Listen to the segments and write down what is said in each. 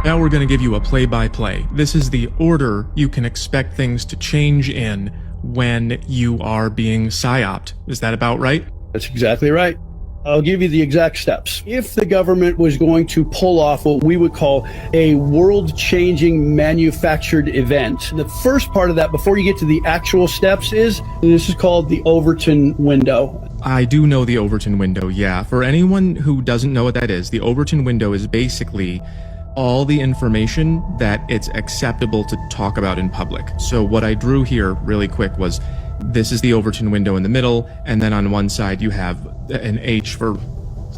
Now we're going to give you a play-by-play. This is the order you can expect things to change in when you are being psyoped. Is that about right? That's exactly right. I'll give you the exact steps. If the government was going to pull off what we would call a world-changing manufactured event, the first part of that, before you get to the actual steps, this is called the Overton window. I do know the Overton window, yeah. For anyone who doesn't know what that is, the Overton window is basically all the information that it's acceptable to talk about in public. So what I drew here really quick was, this is the Overton window in the middle, and then on one side you have an H for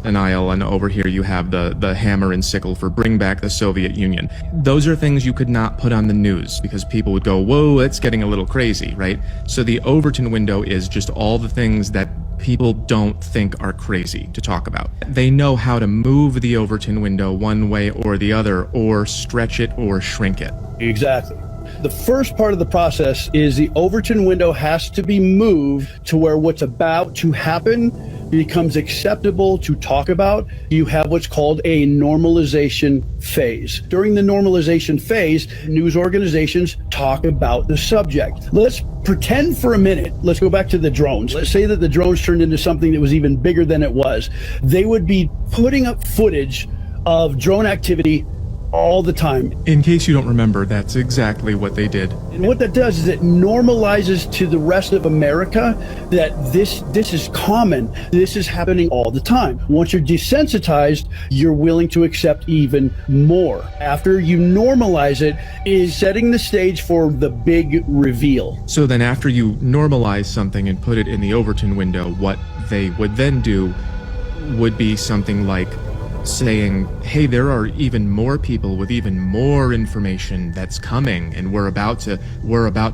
denial, and over here you have the hammer and sickle for bring back the Soviet Union. Those are things you could not put on the news because people would go, whoa, it's getting a little crazy, right? So the Overton window is just all the things that people don't think are crazy to talk about. They know how to move the Overton window one way or the other, or stretch it or shrink it. Exactly. The first part of the process is the Overton window has to be moved to where what's about to happen becomes acceptable to talk about. You have what's called a normalization phase. During the normalization phase, news organizations talk about the subject. Let's pretend for a minute, let's go back to the drones. Let's say that the drones turned into something that was even bigger than it was. They would be putting up footage of drone activity all the time. In case you don't remember, that's exactly what they did. And what that does is it normalizes to the rest of America that this is common. This is happening all the time. Once you're desensitized, you're willing to accept even more. After you normalize it, is setting the stage for the big reveal. So then after you normalize something and put it in the Overton window, what they would then do would be something like saying, hey, there are even more people with even more information that's coming, and we're about to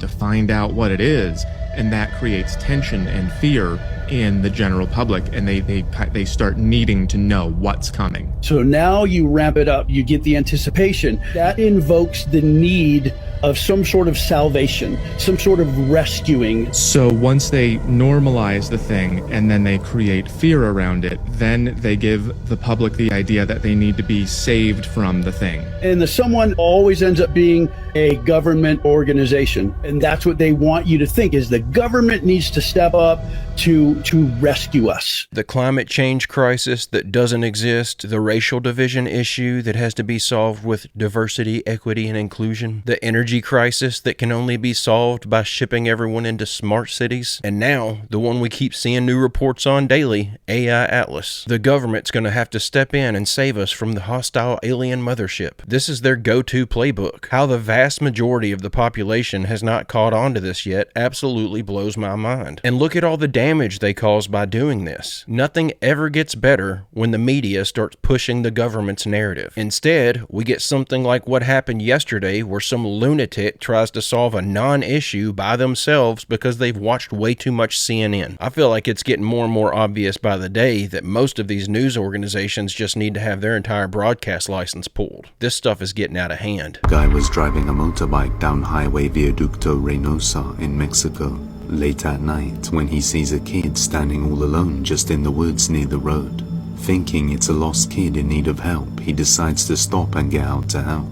find out what it is, and that creates tension and fear in the general public, and they start needing to know what's coming. So now you ramp it up, you get the anticipation. That invokes the need of some sort of salvation, some sort of rescuing. So once they normalize the thing and then they create fear around it, then they give the public the idea that they need to be saved from the thing. And the someone always ends up being a government organization. And that's what they want you to think, is the government needs to step up to rescue us. The climate change crisis that doesn't exist, the racial division issue that has to be solved with diversity, equity, and inclusion, the energy crisis that can only be solved by shipping everyone into smart cities, and now the one we keep seeing new reports on daily, AI Atlas. The government's going to have to step in and save us from the hostile alien mothership. This is their go-to playbook. How the vast majority of the population has not caught on to this yet absolutely blows my mind. And look at all the damage they cause by doing this. Nothing ever gets better when the media starts pushing the government's narrative. Instead, we get something like what happened yesterday, where some lunatic tries to solve a non-issue by themselves because they've watched way too much CNN. I feel like it's getting more and more obvious by the day that most of these news organizations just need to have their entire broadcast license pulled. This stuff is getting out of hand. A guy was driving a motorbike down Highway Viaducto Reynosa in Mexico late at night when he sees a kid standing all alone just in the woods near the road. Thinking it's a lost kid in need of help, he decides to stop and get out to help.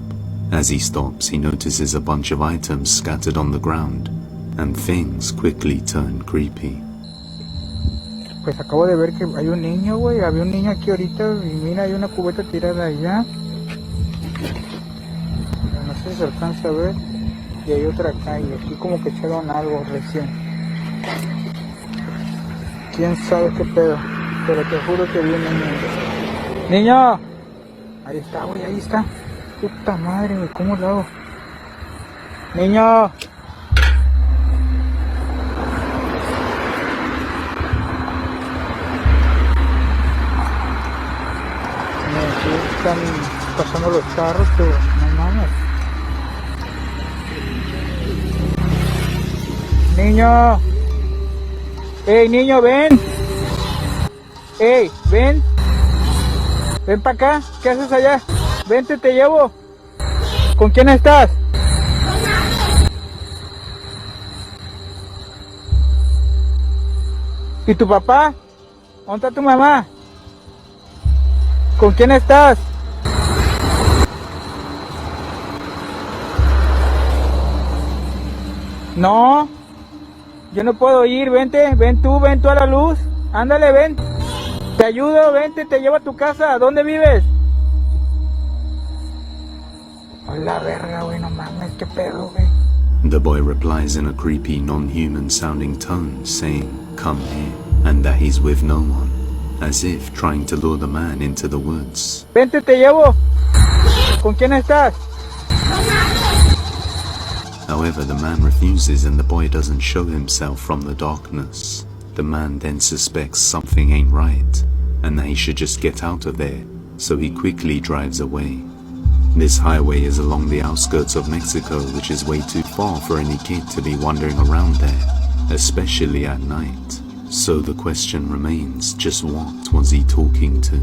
As he stops, he notices a bunch of items scattered on the ground, and things quickly turn creepy. Pues acabo de ver que hay un niño, güey. Había un niño aquí ahorita y mira, hay una cubeta tirada allá. No sé si se alcanza a ver. Y hay otra acá y aquí como que echaron algo recién. Quién sabe qué pedo, pero te juro que vi un niño. ¡Niño! Ahí está, güey, ahí está. Puta madre, güey, ¿cómo lo hago? ¡Niño! Aquí están pasando los carros, pero no mames. ¡Niño! ¡Ey, niño, ven! ¡Ey, ven! ¡Ven para acá! ¿Qué haces allá? Vente, te llevo. ¿Con quién estás? ¿Y tu papá? ¿Dónde está tu mamá? ¿Con quién estás? No, yo no puedo ir, vente, ven tú a la luz. Ándale, ven. Te ayudo, vente, te llevo a tu casa. ¿Dónde vives? Hola, verga, güey, no mames, qué pedo, güey. The boy replies in a creepy, non-human sounding tone, saying, "Come here," and that he's with no one, as if trying to lure the man into the woods. Vente, te llevo. ¿Con quién estás? However, the man refuses and the boy doesn't show himself from the darkness. The man then suspects something ain't right, and that he should just get out of there, so he quickly drives away. This highway is along the outskirts of Mexico, which is way too far for any kid to be wandering around there, especially at night. So the question remains, just what was he talking to?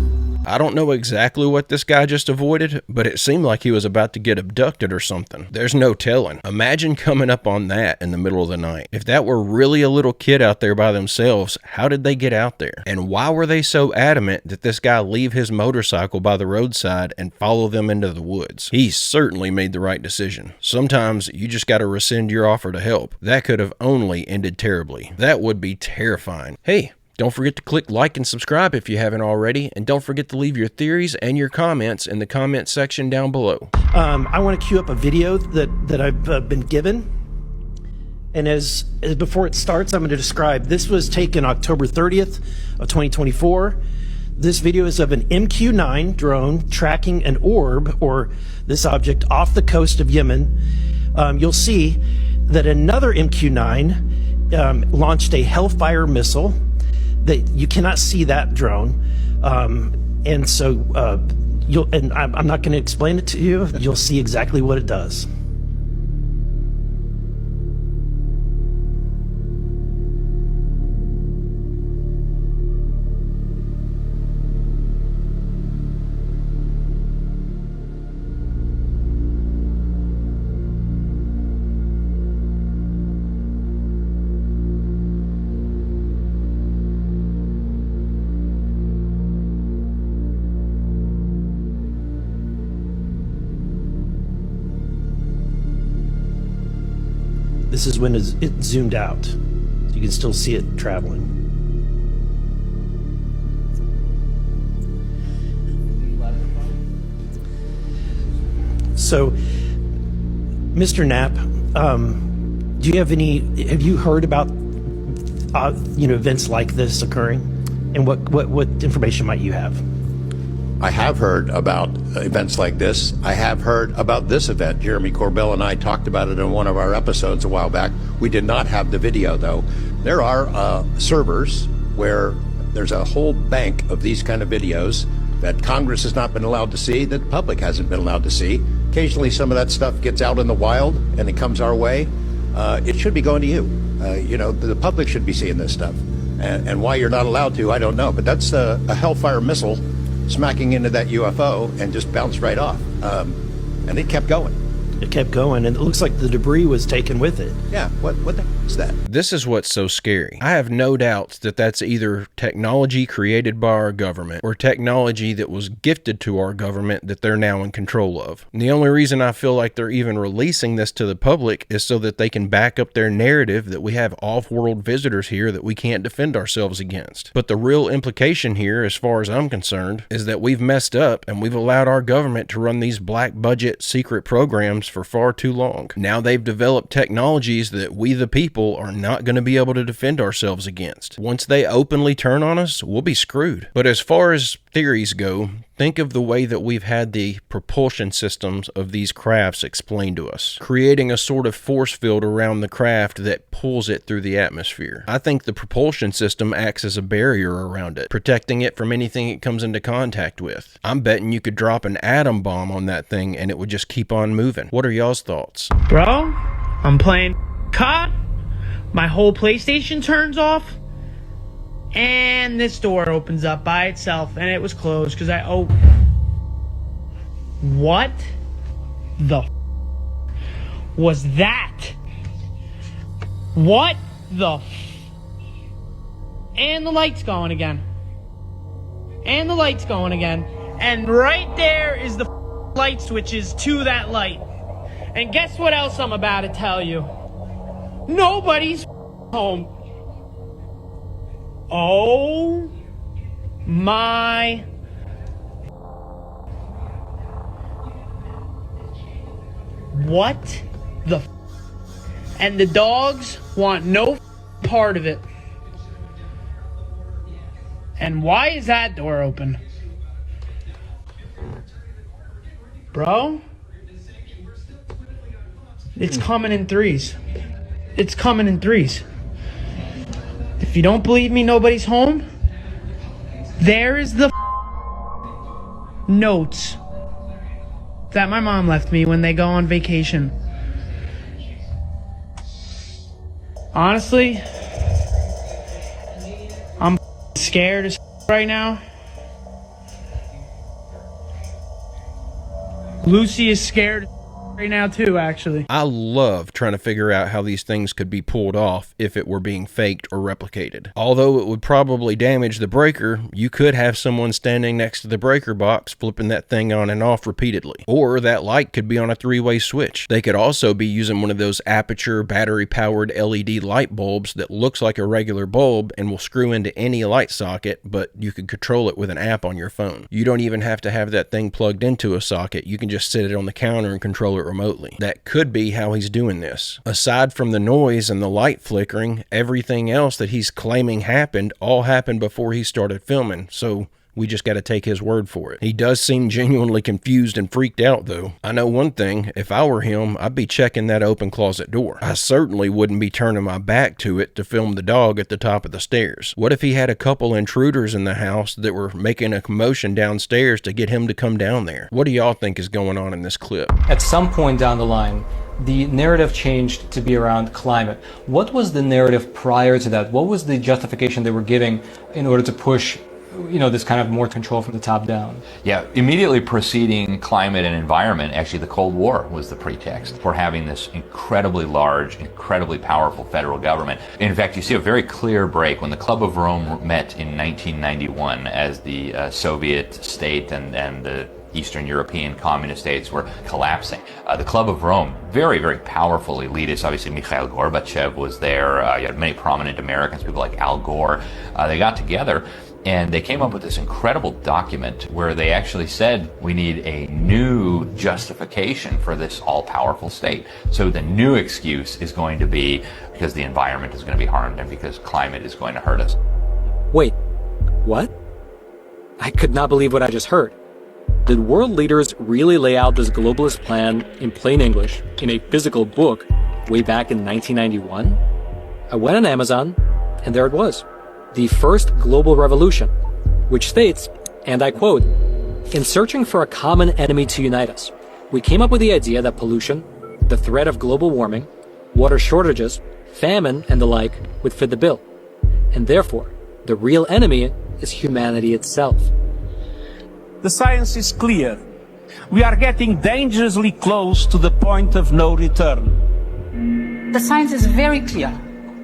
I don't know exactly what this guy just avoided, but it seemed like he was about to get abducted or something. There's no telling. Imagine coming up on that in the middle of the night. If that were really a little kid out there by themselves, how did they get out there? And why were they so adamant that this guy leave his motorcycle by the roadside and follow them into the woods? He certainly made the right decision. Sometimes you just gotta rescind your offer to help. That could have only ended terribly. That would be terrifying. Hey, don't forget to click like and subscribe if you haven't already, and don't forget to leave your theories and your comments in the comment section down below. I want to cue up a video that I've been given, and as before it starts, I'm going to describe. This was taken October 30th of 2024. This video is of an MQ-9 drone tracking an orb, or this object, off the coast of Yemen. You'll see that another MQ-9 launched a Hellfire missile. That you cannot see that drone, and so I'm not going to explain it to you. You'll see exactly what it does. This is when it zoomed out, so you can still see it traveling. So, Mr. Knapp, do you have you heard about events like this occurring, and what information might you have? I have heard about events like this. I have heard about this event. Jeremy Corbell and I talked about it in one of our episodes a while back. We did not have the video, though. There are servers where there's a whole bank of these kind of videos that Congress has not been allowed to see, that the public hasn't been allowed to see. Occasionally some of that stuff gets out in the wild and it comes our way. It should be going to you. The public should be seeing this stuff. And why you're not allowed to, I don't know. But that's a Hellfire missile smacking into that UFO and just bounced right off. And it kept going. It kept going, and it looks like the debris was taken with it. Yeah, what the heck is that? This is what's so scary. I have no doubts that that's either technology created by our government or technology that was gifted to our government that they're now in control of. And the only reason I feel like they're even releasing this to the public is so that they can back up their narrative that we have off-world visitors here that we can't defend ourselves against. But the real implication here, as far as I'm concerned, is that we've messed up and we've allowed our government to run these black budget secret programs for far too long. Now they've developed technologies that we the people are not going to be able to defend ourselves against. Once they openly turn on us, we'll be screwed. But as far as theories go, think of the way that we've had the propulsion systems of these crafts explained to us, creating a sort of force field around the craft that pulls it through the atmosphere. I think the propulsion system acts as a barrier around it, protecting it from anything it comes into contact with. I'm betting you could drop an atom bomb on that thing and it would just keep on moving. What are y'all's thoughts? Bro, I'm playing COD, my whole PlayStation turns off, and this door opens up by itself, and it was closed because what the was that? What the and the light's going again. And the light's going again. And right there is the light switches to that light. And guess what else I'm about to tell you? Nobody's home. Oh my. What the and the dogs want no part of it. And why is that door open? Bro? It's coming in threes. It's coming in threes. If you don't believe me, nobody's home. There is the notes that my mom left me when they go on vacation. Honestly, I'm scared as right now. Lucy is scared right now too, actually. I love trying to figure out how these things could be pulled off if it were being faked or replicated. Although it would probably damage the breaker, you could have someone standing next to the breaker box flipping that thing on and off repeatedly. Or that light could be on a three-way switch. They could also be using one of those aperture battery-powered LED light bulbs that looks like a regular bulb and will screw into any light socket, but you can control it with an app on your phone. You don't even have to have that thing plugged into a socket. You can just sit it on the counter and control it remotely. That could be how he's doing this. Aside from the noise and the light flickering, everything else that he's claiming happened all happened before he started filming, so we just got to take his word for it. He does seem genuinely confused and freaked out, though. I know one thing, if I were him, I'd be checking that open closet door. I certainly wouldn't be turning my back to it to film the dog at the top of the stairs. What if he had a couple intruders in the house that were making a commotion downstairs to get him to come down there? What do y'all think is going on in this clip? At some point down the line, the narrative changed to be around climate. What was the narrative prior to that? What was the justification they were giving in order to push this kind of more control from the top down? Yeah, immediately preceding climate and environment, actually the Cold War was the pretext for having this incredibly large, incredibly powerful federal government. In fact, you see a very clear break when the Club of Rome met in 1991 as the Soviet state and the Eastern European communist states were collapsing. The Club of Rome, very, very powerful elitists. Obviously, Mikhail Gorbachev was there. You had many prominent Americans, people like Al Gore. They got together and they came up with this incredible document where they actually said we need a new justification for this all-powerful state. So the new excuse is going to be because the environment is going to be harmed and because climate is going to hurt us. Wait, what? I could not believe what I just heard. Did world leaders really lay out this globalist plan in plain English in a physical book way back in 1991? I went on Amazon, and there it was. The First Global Revolution, which states, and I quote, "In searching for a common enemy to unite us, we came up with the idea that pollution, the threat of global warming, water shortages, famine, and the like would fit the bill. And therefore, the real enemy is humanity itself." The science is clear. We are getting dangerously close to the point of no return. The science is very clear.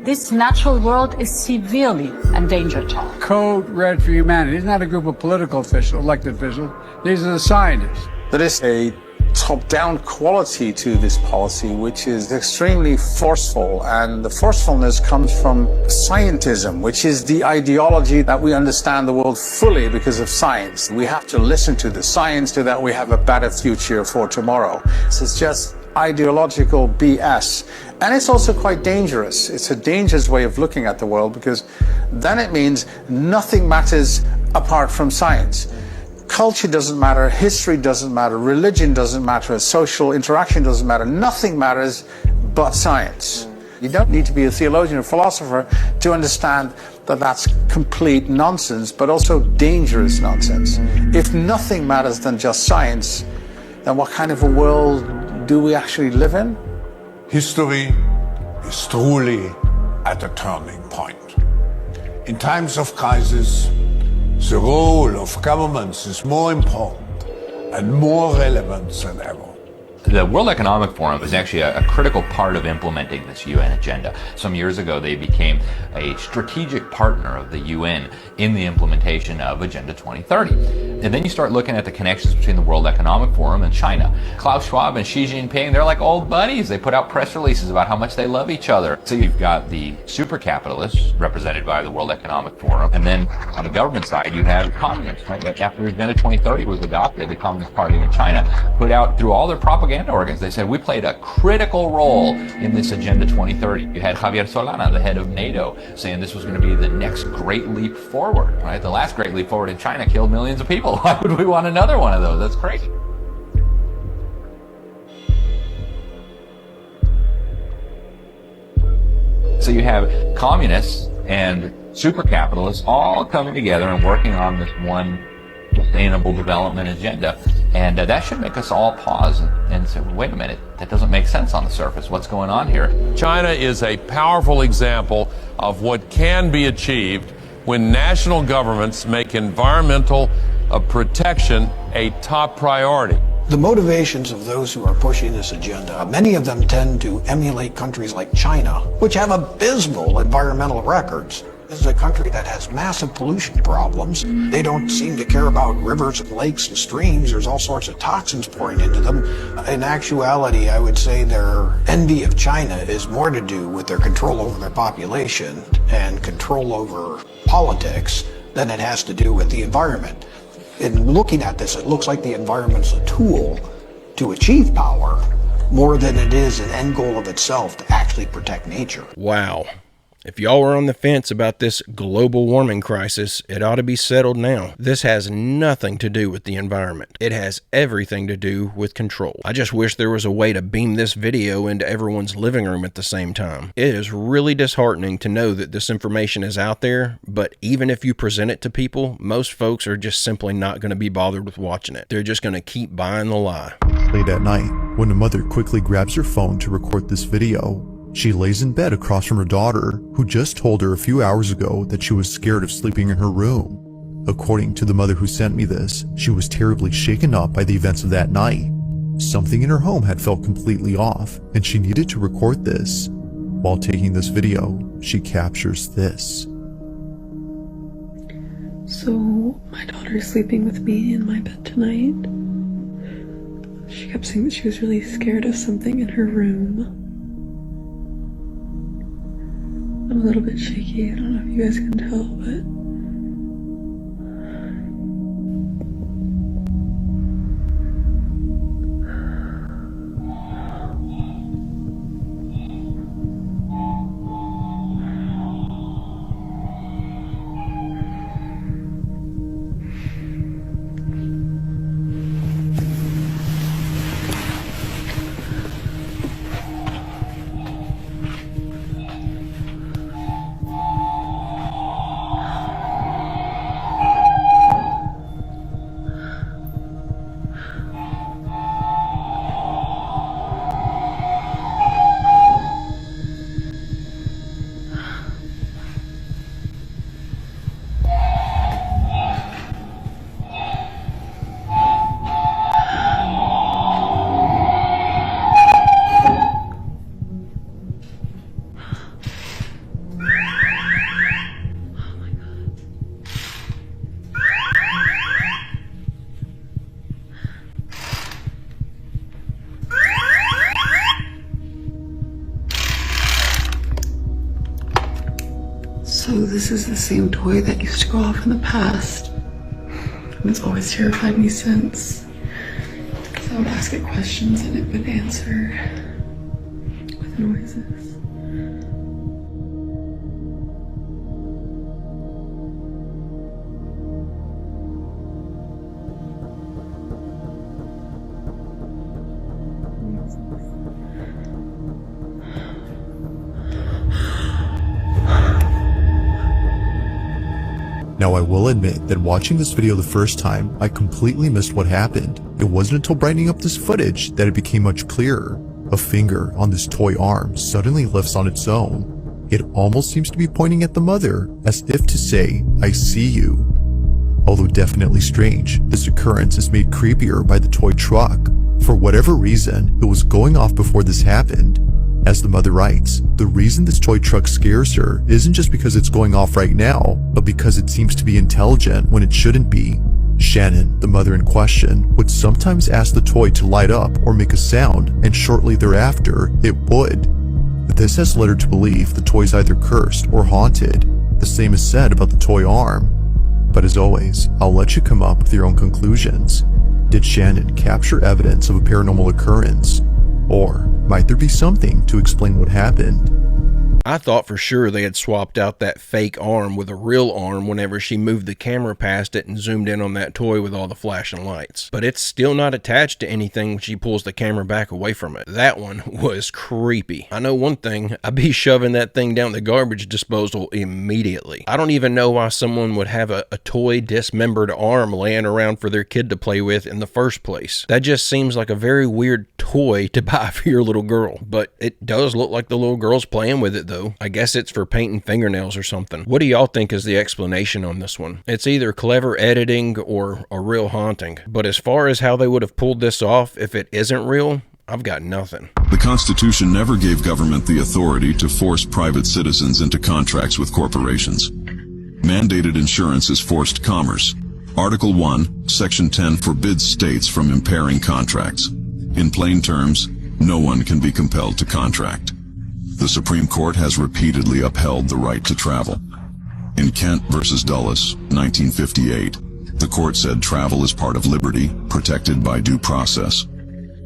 This natural world is severely endangered. Code Red for Humanity is not a group of political officials, elected officials. These are the scientists. There is a top-down quality to this policy which is extremely forceful, and the forcefulness comes from scientism, which is the ideology that we understand the world fully because of science. We have to listen to the science so that we have a better future for tomorrow. This is just ideological BS, and it's also quite dangerous. It's a dangerous way of looking at the world because then it means nothing matters apart from science. Culture doesn't matter, history doesn't matter, religion doesn't matter, social interaction doesn't matter, nothing matters but science. You don't need to be a theologian or philosopher to understand that that's complete nonsense, but also dangerous nonsense. If nothing matters than just science, then what kind of a world do we actually live in? History is truly at a turning point. In times of crisis, the role of governments is more important and more relevant than ever. The World Economic Forum is actually a critical part of implementing this UN agenda. Some years ago, they became a strategic partner of the UN in the implementation of Agenda 2030. And then you start looking at the connections between the World Economic Forum and China. Klaus Schwab and Xi Jinping, they're like old buddies. They put out press releases about how much they love each other. So you've got the super capitalists represented by the World Economic Forum. And then on the government side, you have communists. Right? After Agenda 2030 was adopted, the Communist Party in China put out through all their propaganda organs, they said, we played a critical role in this Agenda 2030. You had Javier Solana, the head of NATO, saying this was going to be the next great leap forward. Right? The last great leap forward in China killed millions of people. Why would we want another one of those? That's crazy. So you have communists and super capitalists all coming together and working on this one sustainable development agenda. And that should make us all pause and say, well, wait a minute, that doesn't make sense on the surface. What's going on here? China is a powerful example of what can be achieved when national governments make environmental protection a top priority. The motivations of those who are pushing this agenda, many of them tend to emulate countries like China, which have abysmal environmental records. This is a country that has massive pollution problems. They don't seem to care about rivers and lakes and streams. There's all sorts of toxins pouring into them. In actuality, I would say their envy of China is more to do with their control over their population and control over politics than it has to do with the environment. In looking at this, it looks like the environment's a tool to achieve power more than it is an end goal of itself to actually protect nature. Wow. If y'all are on the fence about this global warming crisis, it ought to be settled now. This has nothing to do with the environment. It has everything to do with control. I just wish there was a way to beam this video into everyone's living room at the same time. It is really disheartening to know that this information is out there, but even if you present it to people, most folks are just simply not going to be bothered with watching it. They're just going to keep buying the lie. Late at night, when a mother quickly grabs her phone to record this video, she lays in bed across from her daughter, who just told her a few hours ago that she was scared of sleeping in her room. According to the mother who sent me this, she was terribly shaken up by the events of that night. Something in her home had felt completely off, and she needed to record this. While taking this video, she captures this. So, my daughter's sleeping with me in my bed tonight. She kept saying that she was really scared of something in her room. I'm a little bit shaky, I don't know if you guys can tell, but So this is the same toy that used to go off in the past. And it's always terrified me since. So I would ask it questions and it would answer with noises. Now I will admit that watching this video the first time, I completely missed what happened. It wasn't until brightening up this footage that it became much clearer. A finger on this toy arm suddenly lifts on its own. It almost seems to be pointing at the mother, as if to say, "I see you." Although definitely strange, this occurrence is made creepier by the toy truck. For whatever reason, it was going off before this happened. As the mother writes, the reason this toy truck scares her isn't just because it's going off right now, but because it seems to be intelligent when it shouldn't be. Shannon, the mother in question, would sometimes ask the toy to light up or make a sound, and shortly thereafter, it would. This has led her to believe the toy's either cursed or haunted. The same is said about the toy arm. But as always, I'll let you come up with your own conclusions. Did Shannon capture evidence of a paranormal occurrence? Or might there be something to explain what happened? I thought for sure they had swapped out that fake arm with a real arm whenever she moved the camera past it and zoomed in on that toy with all the flashing lights. But it's still not attached to anything when she pulls the camera back away from it. That one was creepy. I know one thing, I'd be shoving that thing down the garbage disposal immediately. I don't even know why someone would have a toy dismembered arm laying around for their kid to play with in the first place. That just seems like a very weird toy to buy for your little girl. But it does look like the little girl's playing with it though. I guess it's for painting fingernails or something. What do y'all think is the explanation on this one? It's either clever editing or a real haunting. But as far as how they would have pulled this off if it isn't real, I've got nothing. The Constitution never gave government the authority to force private citizens into contracts with corporations. Mandated insurance is forced commerce. Article 1, Section 10 forbids states from impairing contracts. In plain terms, no one can be compelled to contract. The Supreme Court has repeatedly upheld the right to travel. In Kent versus Dulles, 1958, the court said travel is part of liberty, protected by due process.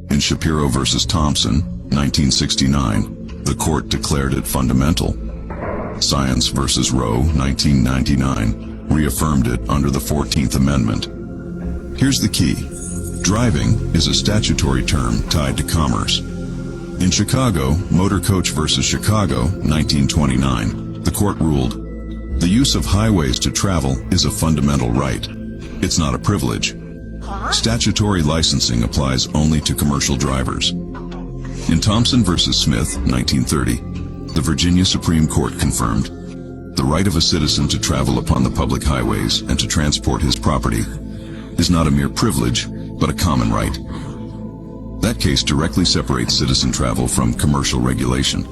In Shapiro versus Thompson, 1969, the court declared it fundamental. Science versus Roe, 1999, reaffirmed it under the 14th Amendment. Here's the key. Driving is a statutory term tied to commerce. In Chicago, Motor Coach versus Chicago, 1929, the court ruled, the use of highways to travel is a fundamental right. It's not a privilege. Statutory licensing applies only to commercial drivers. In Thompson versus Smith, 1930, the Virginia Supreme Court confirmed, the right of a citizen to travel upon the public highways and to transport his property is not a mere privilege, but a common right. That case directly separates citizen travel from commercial regulation.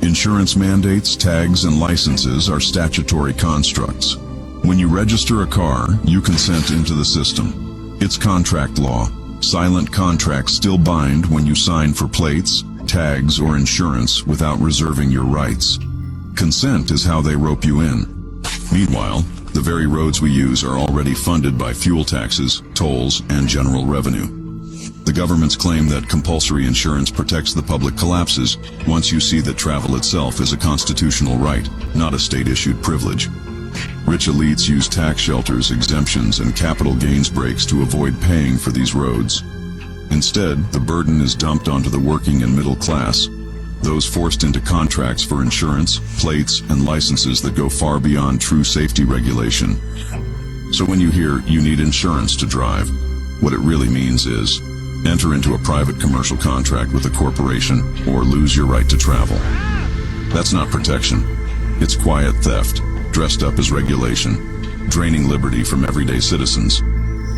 Insurance mandates, tags, and licenses are statutory constructs. When you register a car, you consent into the system. It's contract law. Silent contracts still bind when you sign for plates, tags, or insurance without reserving your rights. Consent is how they rope you in. Meanwhile, the very roads we use are already funded by fuel taxes, tolls, and general revenue. The government's claim that compulsory insurance protects the public collapses once you see that travel itself is a constitutional right, not a state-issued privilege. Rich elites use tax shelters, exemptions, and capital gains breaks to avoid paying for these roads. Instead, the burden is dumped onto the working and middle class, those forced into contracts for insurance, plates, and licenses that go far beyond true safety regulation. So when you hear you need insurance to drive, what it really means is enter into a private commercial contract with a corporation or lose your right to travel. That's not protection. It's quiet theft, dressed up as regulation, draining liberty from everyday citizens.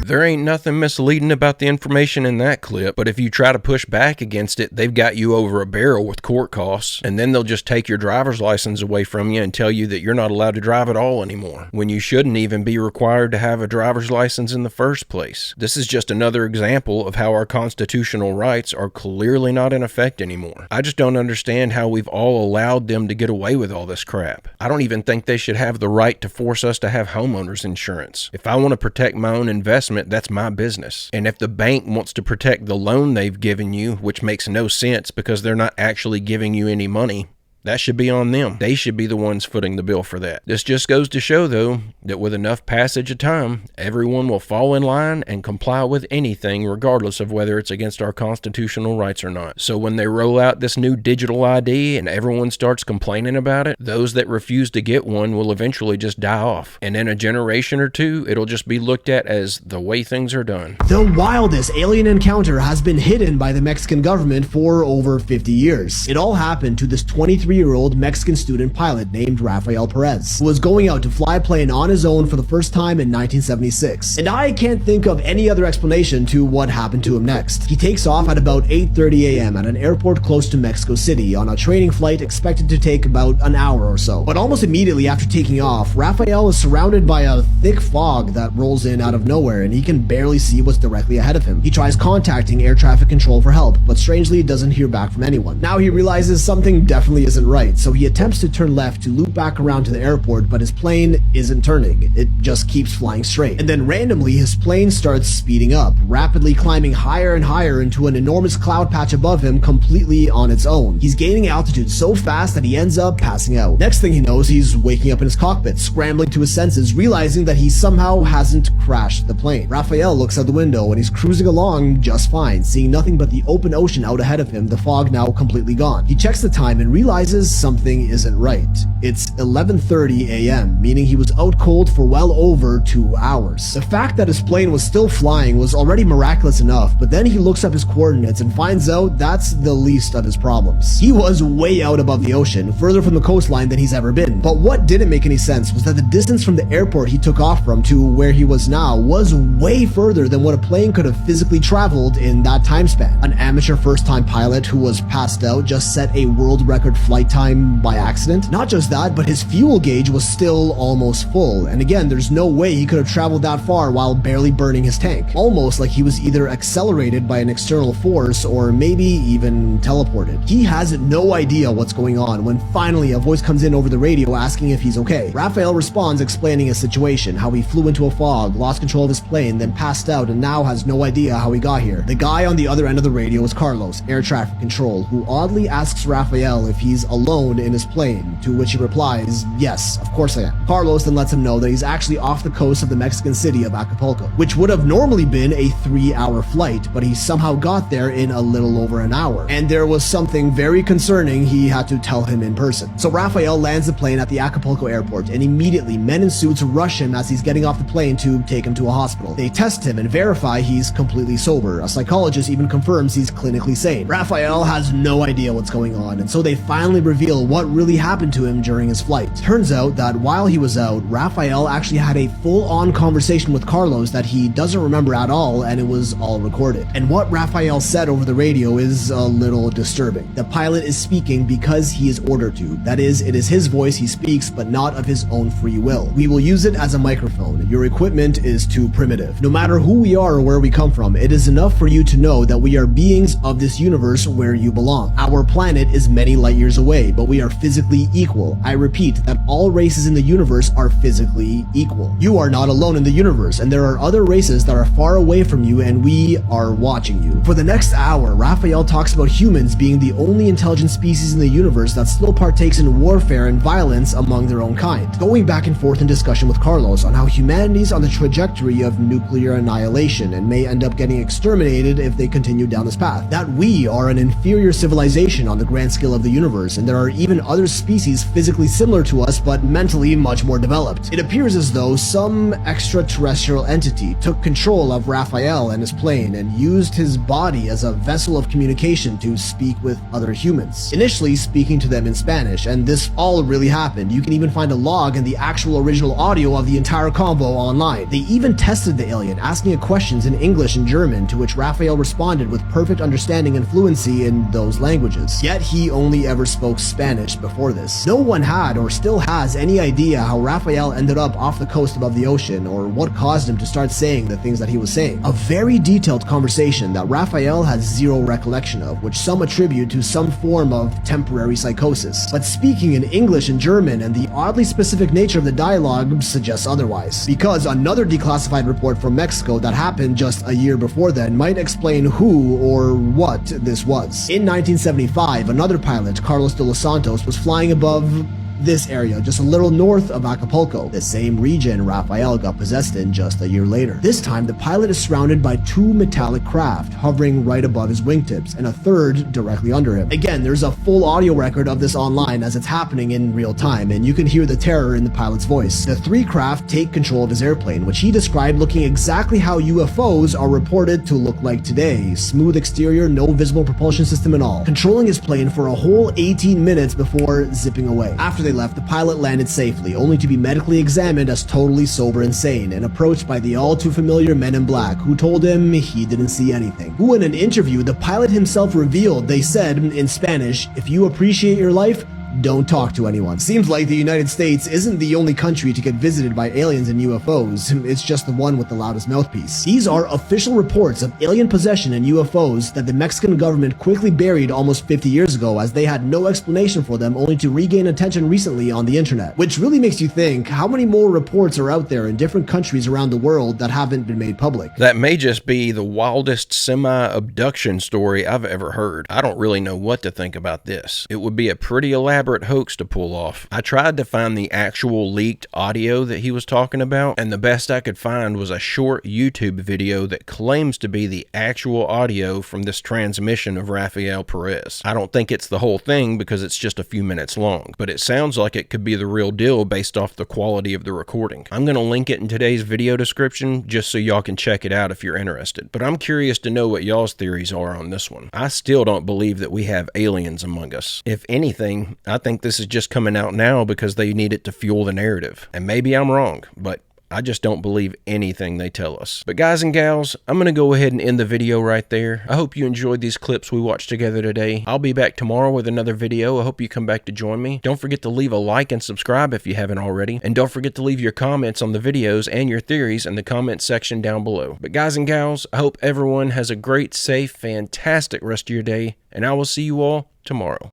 There ain't nothing misleading about the information in that clip, but if you try to push back against it, they've got you over a barrel with court costs, and then they'll just take your driver's license away from you and tell you that you're not allowed to drive at all anymore, when you shouldn't even be required to have a driver's license in the first place. This is just another example of how our constitutional rights are clearly not in effect anymore. I just don't understand how we've all allowed them to get away with all this crap. I don't even think they should have the right to force us to have homeowners insurance. If I want to protect my own investment, that's my business. And if the bank wants to protect the loan they've given you, which makes no sense because they're not actually giving you any money, that should be on them. They should be the ones footing the bill for that. This just goes to show, though, that with enough passage of time, everyone will fall in line and comply with anything, regardless of whether it's against our constitutional rights or not. So when they roll out this new digital ID and everyone starts complaining about it, those that refuse to get one will eventually just die off. And in a generation or two, it'll just be looked at as the way things are done. The wildest alien encounter has been hidden by the Mexican government for over 50 years. It all happened to this 23 23-year-old Mexican student pilot named Rafael Perez, who was going out to fly a plane on his own for the first time in 1976. And I can't think of any other explanation to what happened to him next. He takes off at about 8:30 a.m. at an airport close to Mexico City on a training flight expected to take about an hour or so. But almost immediately after taking off, Rafael is surrounded by a thick fog that rolls in out of nowhere, and he can barely see what's directly ahead of him. He tries contacting air traffic control for help, but strangely doesn't hear back from anyone. Now he realizes something definitely isn't right, so he attempts to turn left to loop back around to the airport, but his plane isn't turning. It just keeps flying straight. And then randomly, his plane starts speeding up, rapidly climbing higher and higher into an enormous cloud patch above him completely on its own. He's gaining altitude so fast that he ends up passing out. Next thing he knows, he's waking up in his cockpit, scrambling to his senses, realizing that he somehow hasn't crashed the plane. Rafael looks out the window and he's cruising along just fine, seeing nothing but the open ocean out ahead of him, the fog now completely gone. He checks the time and realizes something isn't right. It's 11:30 a.m., meaning he was out cold for well over 2 hours. The fact that his plane was still flying was already miraculous enough, but then he looks up his coordinates and finds out that's the least of his problems. He was way out above the ocean, further from the coastline than he's ever been. But what didn't make any sense was that the distance from the airport he took off from to where he was now was way further than what a plane could have physically traveled in that time span. An amateur first-time pilot who was passed out just set a world record flight time by accident. Not just that, but his fuel gauge was still almost full, and again, there's no way he could have traveled that far while barely burning his tank. Almost like he was either accelerated by an external force or maybe even teleported. He has no idea what's going on when finally a voice comes in over the radio asking if he's okay. Rafael responds explaining his situation, how he flew into a fog, lost control of his plane, then passed out and now has no idea how he got here. The guy on the other end of the radio is Carlos, air traffic control, who oddly asks Rafael if he's alone in his plane, to which he replies, yes, of course I am. Carlos then lets him know that he's actually off the coast of the Mexican city of Acapulco, which would have normally been a 3-hour flight, but he somehow got there in a little over an hour. And there was something very concerning he had to tell him in person. So Rafael lands the plane at the Acapulco airport, and immediately men in suits rush him as he's getting off the plane to take him to a hospital. They test him and verify he's completely sober. A psychologist even confirms he's clinically sane. Rafael has no idea what's going on, and so they finally reveal what really happened to him during his flight. Turns out that while he was out, Rafael actually had a full-on conversation with Carlos that he doesn't remember at all, and it was all recorded. And what Rafael said over the radio is a little disturbing. The pilot is speaking because he is ordered to. That is, it is his voice he speaks, but not of his own free will. We will use it as a microphone. Your equipment is too primitive. No matter who we are or where we come from, it is enough for you to know that we are beings of this universe where you belong. Our planet is many light years away, but we are physically equal. I repeat that all races in the universe are physically equal. You are not alone in the universe, and there are other races that are far away from you, and we are watching you. For the next hour, Rafael talks about humans being the only intelligent species in the universe that still partakes in warfare and violence among their own kind, going back and forth in discussion with Carlos on how humanity's on the trajectory of nuclear annihilation and may end up getting exterminated if they continue down this path. That we are an inferior civilization on the grand scale of the universe, and there are even other species physically similar to us but mentally much more developed. It appears as though some extraterrestrial entity took control of Rafael and his plane and used his body as a vessel of communication to speak with other humans, initially speaking to them in Spanish, and this all really happened. You can even find a log and the actual original audio of the entire convo online. They even tested the alien, asking it questions in English and German, to which Rafael responded with perfect understanding and fluency in those languages. Yet he only ever spoke Spanish before this. No one had or still has any idea how Rafael ended up off the coast above the ocean, or what caused him to start saying the things that he was saying. A very detailed conversation that Rafael has zero recollection of, which some attribute to some form of temporary psychosis. But speaking in English and German and the oddly specific nature of the dialogue suggests otherwise, because another declassified report from Mexico that happened just a year before then might explain who or what this was. In 1975, another pilot, Carlos de los Santos, was flying above this area just a little north of Acapulco, the same region Rafael got possessed in just a year later. This time, the pilot is surrounded by two metallic craft hovering right above his wingtips and a third directly under him. Again, there's a full audio record of this online as it's happening in real time, and you can hear the terror in the pilot's voice. The three craft take control of his airplane, which he described looking exactly how UFOs are reported to look like today. Smooth exterior, no visible propulsion system at all. Controlling his plane for a whole 18 minutes before zipping away. After they left, the pilot landed safely, only to be medically examined as totally sober and sane, and approached by the all too familiar men in black, who told him he didn't see anything. Who in an interview, the pilot himself revealed, they said in Spanish, "If you appreciate your life, don't talk to anyone." Seems like the United States isn't the only country to get visited by aliens and UFOs, it's just the one with the loudest mouthpiece. These are official reports of alien possession and UFOs that the Mexican government quickly buried almost 50 years ago, as they had no explanation for them, only to regain attention recently on the internet. Which really makes you think, how many more reports are out there in different countries around the world that haven't been made public? That may just be the wildest semi-abduction story I've ever heard. I don't really know what to think about this. It would be a pretty elaborate hoax to pull off. I tried to find the actual leaked audio that he was talking about, and the best I could find was a short YouTube video that claims to be the actual audio from this transmission of Rafael Perez. I don't think it's the whole thing because it's just a few minutes long, but it sounds like it could be the real deal based off the quality of the recording. I'm going to link it in today's video description just so y'all can check it out if you're interested, but I'm curious to know what y'all's theories are on this one. I still don't believe that we have aliens among us. If anything, I think this is just coming out now because they need it to fuel the narrative. And maybe I'm wrong, but I just don't believe anything they tell us. But guys and gals, I'm going to go ahead and end the video right there. I hope you enjoyed these clips we watched together today. I'll be back tomorrow with another video. I hope you come back to join me. Don't forget to leave a like and subscribe if you haven't already. And don't forget to leave your comments on the videos and your theories in the comment section down below. But guys and gals, I hope everyone has a great, safe, fantastic rest of your day, and I will see you all tomorrow.